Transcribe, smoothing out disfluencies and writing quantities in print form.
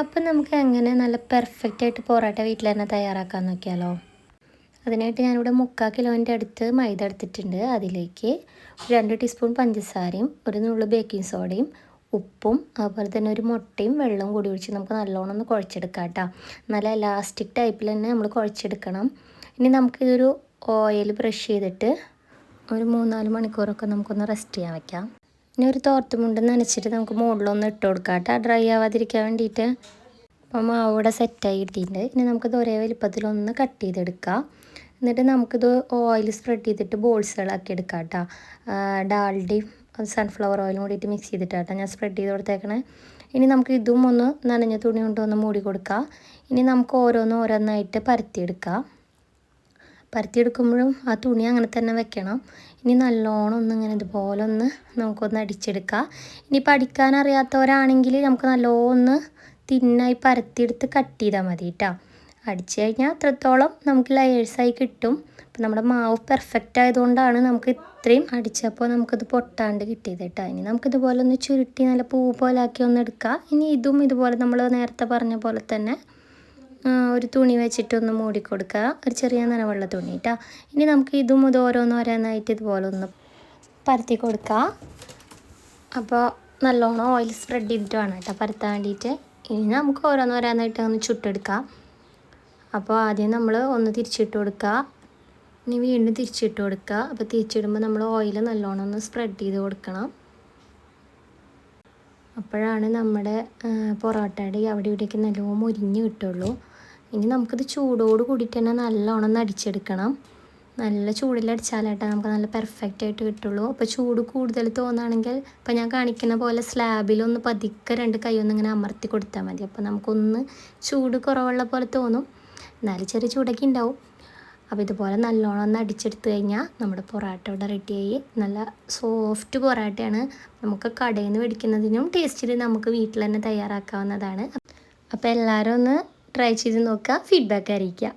അപ്പം നമുക്ക് എങ്ങനെ നല്ല പെർഫെക്റ്റായിട്ട് പൊറോട്ട വീട്ടിൽ തന്നെ തയ്യാറാക്കാൻ നോക്കിയാലോ. അതിനായിട്ട് ഞാനിവിടെ 3/4 കിലോൻ്റെ അടുത്ത് മൈദ എടുത്തിട്ടുണ്ട്. അതിലേക്ക് 2 ടീസ്പൂൺ പഞ്ചസാരയും ഒരു നുള്ളു ബേക്കിംഗ് സോഡയും ഉപ്പും അതുപോലെ തന്നെ ഒരു മുട്ടയും വെള്ളവും കൂടി ഒഴിച്ച് നമുക്ക് നല്ലോണം ഒന്ന് കുഴച്ചെടുക്കാം കേട്ടോ. നല്ല എലാസ്റ്റിക് ടൈപ്പിൽ തന്നെ നമ്മൾ കുഴച്ചെടുക്കണം. ഇനി നമുക്കിതൊരു ഓയിൽ ബ്രഷ് ചെയ്തിട്ട് ഒരു 3-4 മണിക്കൂറൊക്കെ നമുക്കൊന്ന് റെസ്റ്റ് ചെയ്യാൻ വെക്കാം. ഇനി ഒരു തോർത്തുമുണ്ട് നനച്ചിട്ട് നമുക്ക് മുകളിലൊന്ന് ഇട്ട് കൊടുക്കാം കേട്ടോ, ഡ്രൈ ആവാതിരിക്കാൻ വേണ്ടിയിട്ട്. അപ്പോൾ മാവ് ഇവിടെ സെറ്റായി കിട്ടിയിട്ടുണ്ട്. ഇനി നമുക്കിത് ഒരേ വലിപ്പത്തിലൊന്ന് കട്ട് ചെയ്തെടുക്കാം. എന്നിട്ട് നമുക്കിത് ഓയിൽ സ്പ്രെഡ് ചെയ്തിട്ട് ബോൾസുകളാക്കി എടുക്കാം കേട്ടോ. ഡാൽഡയും സൺഫ്ലവർ ഓയിലും കൂടിയിട്ട് മിക്സ് ചെയ്തിട്ടാട്ടോ ഞാൻ സ്പ്രെഡ് ചെയ്ത് കൊടുത്തേക്കണേ. ഇനി നമുക്ക് ഇതും ഒന്ന് നനഞ്ഞ തുണി കൊണ്ടൊന്ന് മൂടി കൊടുക്കാം. ഇനി നമുക്ക് ഓരോന്നായിട്ട് പരത്തിയെടുക്കാം. പരത്തിയെടുക്കുമ്പോഴും ആ തുണി അങ്ങനെ തന്നെ വെക്കണം. ഇനി നല്ലോണം ഇങ്ങനെ ഇതുപോലെ ഒന്ന് നമുക്കൊന്ന് അടിച്ചെടുക്കാം. ഇനിയിപ്പോൾ അടിക്കാൻ അറിയാത്തവരാണെങ്കിൽ നമുക്ക് നല്ലോണം തിന്നായി പരത്തിയെടുത്ത് കട്ട് ചെയ്താൽ മതി കേട്ടോ. അടിച്ചു കഴിഞ്ഞാൽ അത്രത്തോളം നമുക്ക് ലെയേഴ്സായി കിട്ടും. അപ്പം നമ്മുടെ മാവ് പെർഫെക്റ്റ് ആയതുകൊണ്ടാണ് നമുക്ക് ഇത്രയും അടിച്ചപ്പോൾ നമുക്കിത് പൊട്ടാണ്ട് കിട്ടിയത് കേട്ടോ. ഇനി നമുക്കിതുപോലെ ഒന്ന് ചുരുട്ടി നല്ല പൂ പോലെ ആക്കി ഒന്ന് എടുക്കാം. ഇനി ഇതും ഇതുപോലെ നമ്മൾ നേരത്തെ പറഞ്ഞ പോലെ തന്നെ ഒരു തുണി വെച്ചിട്ടൊന്ന് മൂടിക്കൊടുക്കുക, ഒരു ചെറിയ നനവുള്ള തുണി കേട്ടോ. ഇനി നമുക്ക് ഇതും ഇത് ഓരോന്നായിട്ട് ഇതുപോലെ ഒന്ന് പരത്തി കൊടുക്കുക. അപ്പോൾ നല്ലോണം ഓയിൽ സ്പ്രെഡ് ചെയ്തിട്ട് വേണം കേട്ടോ പരത്താൻ വേണ്ടിയിട്ട്. ഇനി നമുക്ക് ഓരോന്നായിട്ട് ഒന്ന് ചുട്ടെടുക്കാം. അപ്പോൾ ആദ്യം നമ്മൾ ഒന്ന് തിരിച്ചിട്ട് കൊടുക്കുക, ഇനി വീണ്ടും തിരിച്ചിട്ട് കൊടുക്കുക. അപ്പോൾ തിരിച്ചിടുമ്പോൾ നമ്മൾ ഓയിൽ നല്ലോണം ഒന്ന് സ്പ്രെഡ് ചെയ്ത് കൊടുക്കണം. അപ്പോഴാണ് നമ്മുടെ പൊറോട്ടയുടെ അവിടെ ഇവിടേക്ക് നല്ലോണം മുരിഞ്ഞ് കിട്ടുള്ളൂ. ഇനി നമുക്കിത് ചൂടോട് കൂടിയിട്ട് തന്നെ നല്ലോണം ഒന്ന് അടിച്ചെടുക്കണം. നല്ല ചൂടിലടിച്ചാലായിട്ട് നമുക്ക് നല്ല പെർഫെക്റ്റായിട്ട് കിട്ടുള്ളൂ. അപ്പോൾ ചൂട് കൂടുതൽ തോന്നുകയാണെങ്കിൽ ഇപ്പോൾ ഞാൻ കാണിക്കുന്ന പോലെ സ്ലാബിലൊന്ന് പതുക്കെ 2 കൈ ഇങ്ങനെ അമർത്തി കൊടുത്താൽ മതി. അപ്പോൾ നമുക്കൊന്ന് ചൂട് കുറവുള്ള പോലെ തോന്നും, എന്നാലും ചെറിയ ചൂടൊക്കെ ഉണ്ടാവും. അപ്പോൾ ഇതുപോലെ നല്ലോണം ഒന്ന് അടിച്ചെടുത്ത് കഴിഞ്ഞാൽ നമ്മുടെ പൊറോട്ട ഇവിടെ റെഡിയായി. നല്ല സോഫ്റ്റ് പൊറോട്ടയാണ്. നമുക്ക് കടയിൽ നിന്ന് മേടിക്കുന്നതിനും ടേസ്റ്റിൽ നമുക്ക് വീട്ടിൽ തന്നെ തയ്യാറാക്കാവുന്നതാണ്. അപ്പോൾ എല്ലാവരും ഒന്ന് ട്രൈ ചെയ്ത് നോക്കുക, ഫീഡ്ബാക്ക് അറിയിക്കുക.